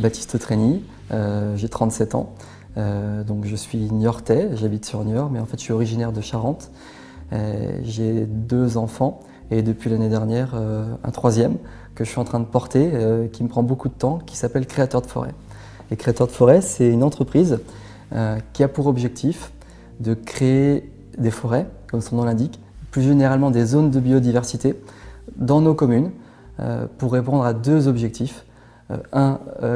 Baptiste Traigny, j'ai 37 ans, donc je suis niortais, j'habite sur Niort, mais en fait je suis originaire de Charente. J'ai 2 enfants et depuis l'année dernière un troisième que je suis en train de porter, qui me prend beaucoup de temps, qui s'appelle Créateur de Forêt. Et Créateur de Forêt, c'est une entreprise qui a pour objectif de créer des forêts, comme son nom l'indique, plus généralement des zones de biodiversité dans nos communes, pour répondre à 2 objectifs.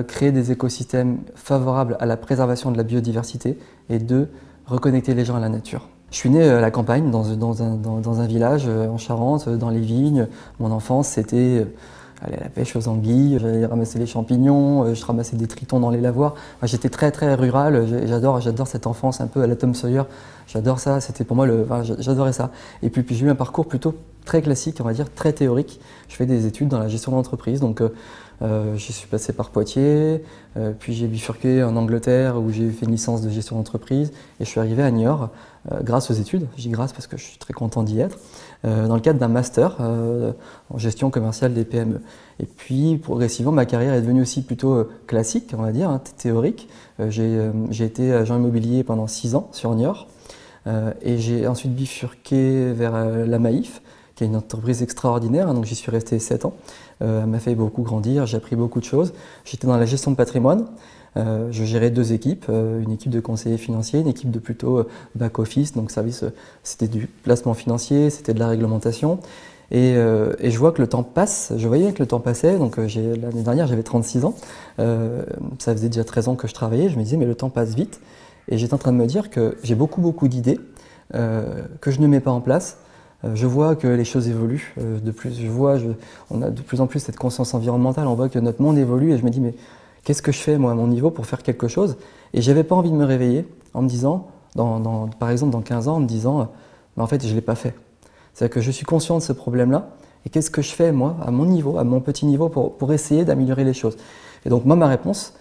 Créer des écosystèmes favorables à la préservation de la biodiversité et 2, reconnecter les gens à la nature. Je suis né à la campagne, dans un village en Charente, dans les vignes. Mon enfance, c'était aller à la pêche aux anguilles, j'allais ramasser les champignons, je ramassais des tritons dans les lavoirs. J'étais très rural, j'adore cette enfance un peu à la Tom Sawyer. J'adore ça, c'était pour moi, j'adorais ça. Et puis j'ai eu un parcours plutôt très classique, on va dire, très théorique. Je fais des études dans la gestion d'entreprise, donc je suis passé par Poitiers, puis j'ai bifurqué en Angleterre où j'ai fait une licence de gestion d'entreprise et je suis arrivé à Niort grâce aux études, je dis grâce parce que je suis très content d'y être, dans le cadre d'un master en gestion commerciale des PME. Et puis progressivement ma carrière est devenue aussi plutôt classique, on va dire, théorique. J'ai été agent immobilier pendant 6 ans sur Niort et j'ai ensuite bifurqué vers la Maïf, qui est une entreprise extraordinaire, donc j'y suis resté 7 ans. Elle m'a fait beaucoup grandir, j'ai appris beaucoup de choses. J'étais dans la gestion de patrimoine, je gérais 2 équipes, une équipe de conseillers financiers, une équipe de plutôt back-office, donc service, c'était du placement financier, c'était de la réglementation. Et je vois que le temps passe, je voyais que le temps passait, donc l'année dernière j'avais 36 ans, ça faisait déjà 13 ans que je travaillais, je me disais mais le temps passe vite, et j'étais en train de me dire que j'ai beaucoup d'idées que je ne mets pas en place. Je vois que les choses évoluent, on a de plus en plus cette conscience environnementale, on voit que notre monde évolue et je me dis mais qu'est-ce que je fais moi à mon niveau pour faire quelque chose? Et j'avais pas envie de me réveiller en me disant, par exemple dans 15 ans, en me disant mais en fait je ne l'ai pas fait. C'est-à-dire que je suis conscient de ce problème-là et qu'est-ce que je fais moi à mon niveau, à mon petit niveau pour essayer d'améliorer les choses. Et donc moi ma réponse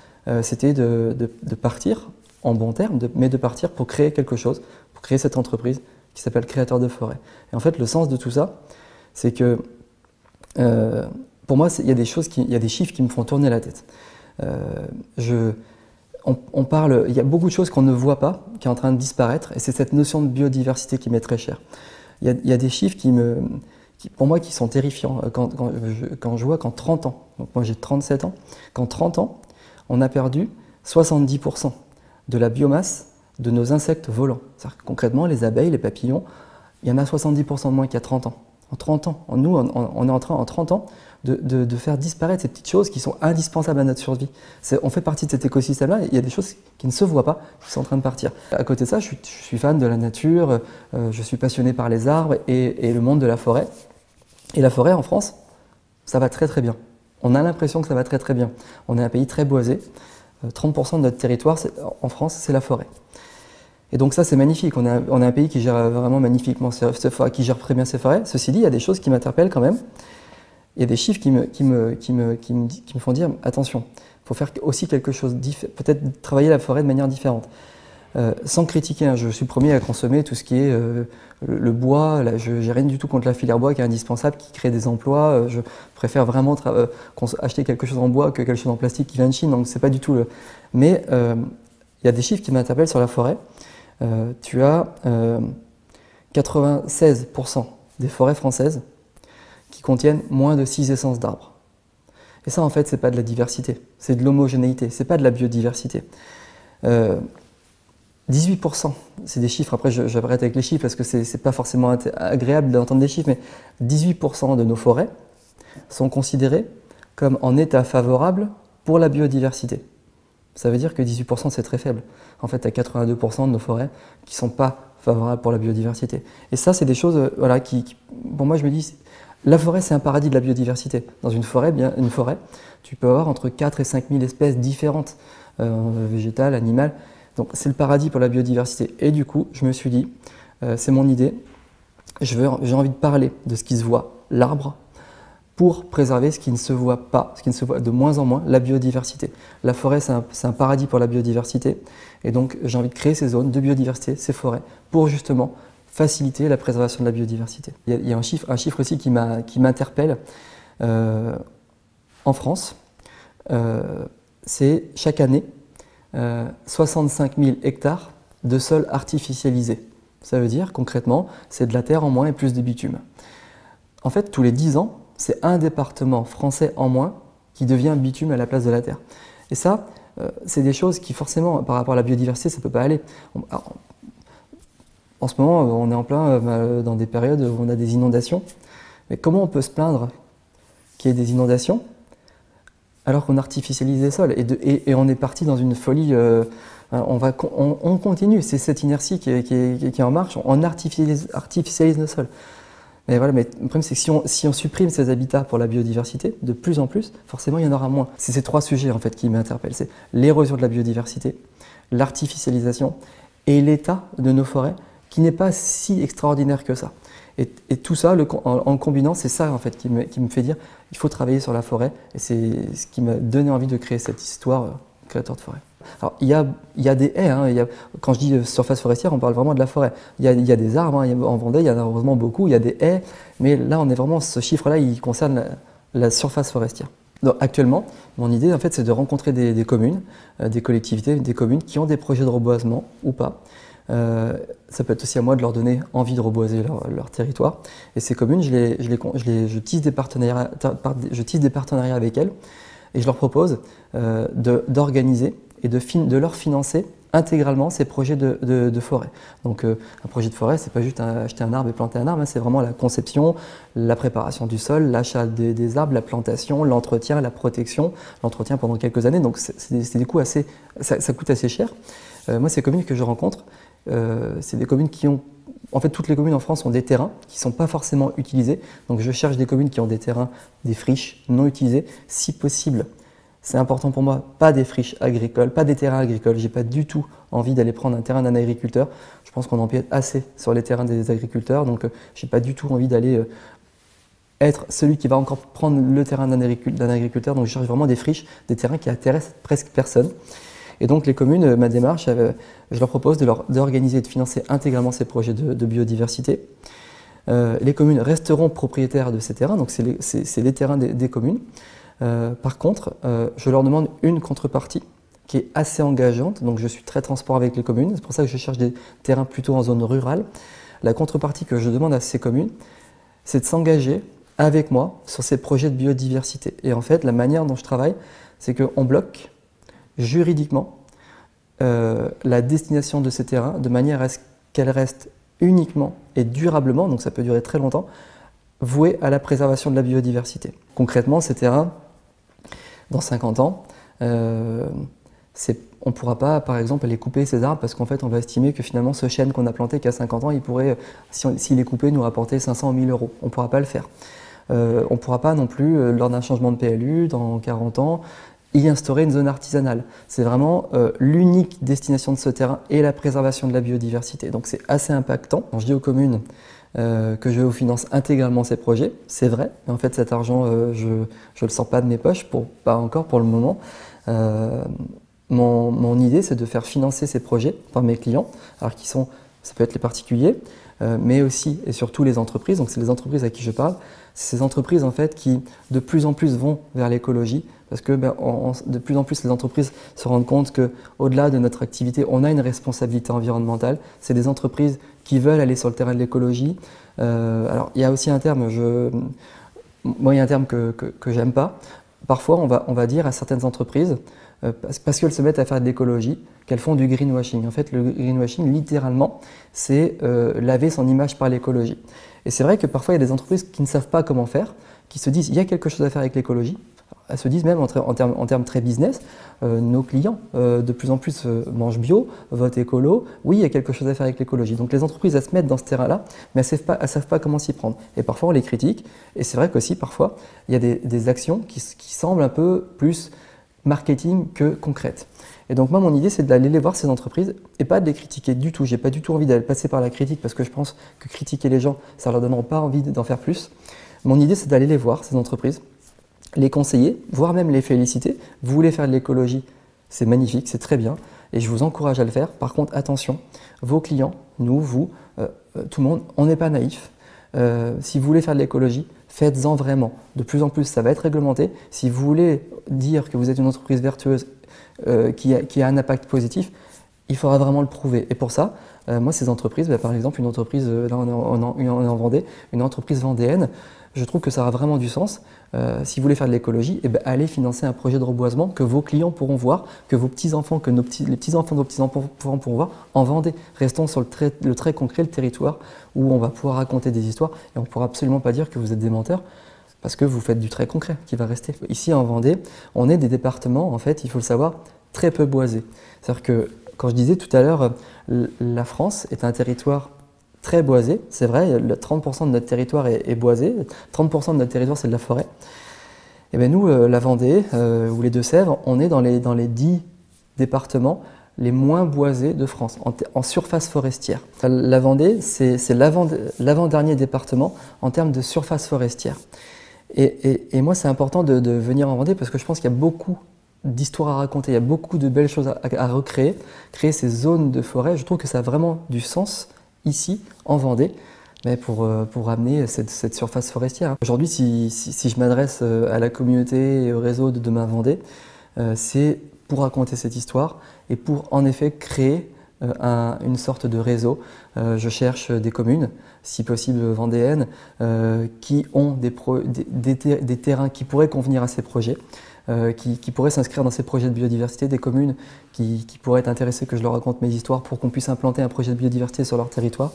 c'était de partir en bon terme, mais de partir pour créer quelque chose, pour créer cette entreprise qui s'appelle Créateur de Forêt. Et en fait, le sens de tout ça, c'est que pour moi, il y a des chiffres qui me font tourner la tête. On parle, il y a beaucoup de choses qu'on ne voit pas, qui est en train de disparaître, et c'est cette notion de biodiversité qui m'est très chère. Il y a des chiffres pour moi, qui sont terrifiants. Quand je vois qu'en 30 ans, donc moi j'ai 37 ans, qu'en 30 ans, on a perdu 70% de la biomasse de nos insectes volants. Concrètement, les abeilles, les papillons, il y en a 70% de moins qu'il y a 30 ans. En 30 ans, nous, on est en train, en 30 ans, de faire disparaître ces petites choses qui sont indispensables à notre survie. On fait partie de cet écosystème-là, il y a des choses qui ne se voient pas, qui sont en train de partir. À côté de ça, je suis fan de la nature, je suis passionné par les arbres et le monde de la forêt. Et la forêt, en France, ça va très bien. On a l'impression que ça va très bien. On est un pays très boisé. 30% de notre territoire en France, c'est la forêt. Et donc ça, c'est magnifique. On est un pays qui gère vraiment magnifiquement ses forêts, qui gère très bien ses forêts. Ceci dit, il y a des choses qui m'interpellent quand même. Il y a des chiffres qui me font dire attention, il faut faire aussi quelque chose, peut-être travailler la forêt de manière différente. Sans critiquer, hein, je suis le premier à consommer tout ce qui est le bois. Je n'ai rien du tout contre la filière bois qui est indispensable, qui crée des emplois. Je préfère vraiment acheter quelque chose en bois que quelque chose en plastique qui vient de Chine. Donc c'est pas du tout le. Mais il y a des chiffres qui m'interpellent sur la forêt. Tu as 96% des forêts françaises qui contiennent moins de 6 essences d'arbres. Et ça, en fait, c'est pas de la diversité, c'est de l'homogénéité, c'est pas de la biodiversité. 18%, c'est des chiffres, après j'arrête avec les chiffres parce que c'est pas forcément agréable d'entendre des chiffres, mais 18% de nos forêts sont considérées comme en état favorable pour la biodiversité. Ça veut dire que 18% c'est très faible. En fait, tu as 82% de nos forêts qui ne sont pas favorables pour la biodiversité. Et ça, c'est des choses voilà, pour moi, je me dis, la forêt, c'est un paradis de la biodiversité. Dans une forêt, tu peux avoir entre 4 et 5 000 espèces différentes, végétales, animales. Donc, c'est le paradis pour la biodiversité. Et du coup, je me suis dit, c'est mon idée, j'ai envie de parler de ce qui se voit, l'arbre, pour préserver ce qui ne se voit pas, ce qui ne se voit de moins en moins, la biodiversité. La forêt, c'est un paradis pour la biodiversité, et donc j'ai envie de créer ces zones de biodiversité, ces forêts, pour justement faciliter la préservation de la biodiversité. Il y a un chiffre aussi qui m'interpelle. En France, c'est chaque année 65 000 hectares de sol artificialisé. Ça veut dire concrètement, c'est de la terre en moins et plus de bitume. En fait, tous les 10 ans, c'est un département français en moins qui devient bitume à la place de la terre. Et ça, c'est des choses qui forcément, par rapport à la biodiversité, ça ne peut pas aller. En ce moment, on est en plein dans des périodes où on a des inondations. Mais comment on peut se plaindre qu'il y ait des inondations alors qu'on artificialise les sols et on est parti dans une folie, on continue, c'est cette inertie qui est en marche, on artificialise nos sols. Mais voilà, mais le problème c'est que si on supprime ces habitats pour la biodiversité, de plus en plus, forcément il y en aura moins. C'est ces trois sujets en fait qui m'interpellent, c'est l'érosion de la biodiversité, l'artificialisation et l'état de nos forêts qui n'est pas si extraordinaire que ça. Et tout ça, en combinant, c'est ça en fait qui me fait dire il faut travailler sur la forêt. Et c'est ce qui m'a donné envie de créer cette histoire créateur de forêt. Alors il y a des haies, hein, quand je dis surface forestière, on parle vraiment de la forêt. Il y a des arbres, hein, en Vendée, il y en a heureusement beaucoup, il y a des haies, mais là on est vraiment, ce chiffre-là, il concerne la surface forestière. Donc, actuellement, mon idée en fait, c'est de rencontrer des communes, des collectivités, des communes qui ont des projets de reboisement ou pas. Ça peut être aussi à moi de leur donner envie de reboiser leur territoire. Et ces communes, je tisse des partenariats avec elles et je leur propose d'organiser et de leur financer intégralement ces projets de forêt. Donc un projet de forêt, c'est pas juste acheter un arbre et planter un arbre, hein, c'est vraiment la conception, la préparation du sol, l'achat des arbres, la plantation, l'entretien, la protection, l'entretien pendant quelques années. Donc c'est des coûts assez, ça coûte assez cher. Moi, ces communes que je rencontre, c'est des communes qui ont... En fait, toutes les communes en France ont des terrains qui ne sont pas forcément utilisés. Donc je cherche des communes qui ont des terrains, des friches non utilisées. Si possible, c'est important pour moi, pas des friches agricoles, pas des terrains agricoles. Je n'ai pas du tout envie d'aller prendre un terrain d'un agriculteur. Je pense qu'on empiète assez sur les terrains des agriculteurs. Donc je n'ai pas du tout envie d'aller être celui qui va encore prendre le terrain d'un agriculteur. Donc je cherche vraiment des friches, des terrains qui intéressent presque personne. Et donc les communes, ma démarche, je leur propose d'organiser et de financer intégralement ces projets de biodiversité. Les communes resteront propriétaires de ces terrains, donc c'est les terrains des communes. Par contre, je leur demande une contrepartie qui est assez engageante, donc je suis très transparent avec les communes, c'est pour ça que je cherche des terrains plutôt en zone rurale. La contrepartie que je demande à ces communes, c'est de s'engager avec moi sur ces projets de biodiversité. Et en fait, la manière dont je travaille, c'est qu'on bloque juridiquement la destination de ces terrains de manière à ce qu'elles restent uniquement et durablement, donc ça peut durer très longtemps, vouées à la préservation de la biodiversité. Concrètement, ces terrains, dans 50 ans, on ne pourra pas, par exemple, aller couper ces arbres parce qu'en fait, on va estimer que finalement, ce chêne qu'on a planté qu'à 50 ans, il pourrait, s'il est coupé, nous rapporter 500 ou 1000 euros. On ne pourra pas le faire. On ne pourra pas non plus, lors d'un changement de PLU, dans 40 ans, y instaurer une zone artisanale. C'est vraiment l'unique destination de ce terrain et la préservation de la biodiversité. Donc c'est assez impactant. Quand je dis aux communes que je vous finance intégralement ces projets, c'est vrai, mais en fait cet argent, je ne le sors pas de mes poches, pas encore pour le moment. Mon idée, c'est de faire financer ces projets par mes clients, alors ça peut être les particuliers, mais aussi et surtout les entreprises. Donc c'est les entreprises à qui je parle. C'est ces entreprises en fait qui de plus en plus vont vers l'écologie parce que de plus en plus les entreprises se rendent compte qu'au-delà de notre activité, on a une responsabilité environnementale. C'est des entreprises qui veulent aller sur le terrain de l'écologie. Alors il y a aussi un terme, moi il y a un terme que j'aime pas. Parfois on va dire à certaines entreprises, parce qu'elles se mettent à faire de l'écologie, qu'elles font du greenwashing. En fait, le greenwashing, littéralement, c'est laver son image par l'écologie. Et c'est vrai que parfois, il y a des entreprises qui ne savent pas comment faire, qui se disent il y a quelque chose à faire avec l'écologie. Elles se disent même en termes très business, nos clients de plus en plus mangent bio, votent écolo, oui, il y a quelque chose à faire avec l'écologie. Donc les entreprises, elles se mettent dans ce terrain-là, mais elles ne savent pas comment s'y prendre. Et parfois, on les critique. Et c'est vrai qu'aussi, parfois, il y a des actions qui semblent un peu plus marketing que concrètes. Et donc moi, mon idée, c'est d'aller les voir, ces entreprises, et pas de les critiquer du tout. J'ai pas du tout envie d'aller passer par la critique, parce que je pense que critiquer les gens, ça leur donnera pas envie d'en faire plus. Mon idée, c'est d'aller les voir, ces entreprises, les conseiller, voire même les féliciter. Vous voulez faire de l'écologie, c'est magnifique, c'est très bien, et je vous encourage à le faire. Par contre, attention, vos clients, nous, vous, tout le monde, on n'est pas naïfs. Si vous voulez faire de l'écologie, faites-en vraiment. De plus en plus, ça va être réglementé. Si vous voulez dire que vous êtes une entreprise vertueuse qui a un impact positif, il faudra vraiment le prouver. Et pour ça, moi, ces entreprises, par exemple, une entreprise, là on est en Vendée, une entreprise vendéenne, je trouve que ça aura vraiment du sens. Si vous voulez faire de l'écologie, allez financer un projet de reboisement que vos clients pourront voir, que vos petits-enfants, que les petits-enfants de vos petits-enfants pourront voir en Vendée. Restons sur le très concret, le territoire, où on va pouvoir raconter des histoires et on ne pourra absolument pas dire que vous êtes des menteurs, parce que vous faites du très concret qui va rester. Ici en Vendée, on est des départements, en fait, il faut le savoir, très peu boisés. C'est-à-dire que, quand je disais tout à l'heure, la France est un territoire très boisé, c'est vrai, 30% de notre territoire est boisé, 30% de notre territoire c'est de la forêt. Et bien nous, la Vendée ou les Deux-Sèvres, on est dans les 10 départements les moins boisés de France, en surface forestière. La Vendée, c'est l'avant-dernier département en termes de surface forestière. Et moi, c'est important de venir en Vendée parce que je pense qu'il y a beaucoup d'histoires à raconter, il y a beaucoup de belles choses à recréer, créer ces zones de forêt. Je trouve que ça a vraiment du sens ici, en Vendée, mais pour amener cette surface forestière. Aujourd'hui, si je m'adresse à la communauté et au réseau de Demain Vendée, c'est pour raconter cette histoire et pour en effet créer une sorte de réseau. Je cherche des communes, si possible vendéennes, qui ont des terrains qui pourraient convenir à ces projets, qui pourraient s'inscrire dans ces projets de biodiversité, des communes qui pourraient être intéressées que je leur raconte mes histoires pour qu'on puisse implanter un projet de biodiversité sur leur territoire.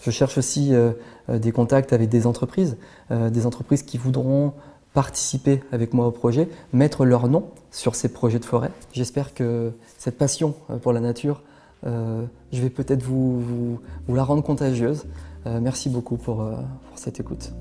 Je cherche aussi des contacts avec des entreprises qui voudront participer avec moi au projet, mettre leur nom sur ces projets de forêt. J'espère que cette passion pour la nature, je vais peut-être vous la rendre contagieuse. Merci beaucoup pour cette écoute.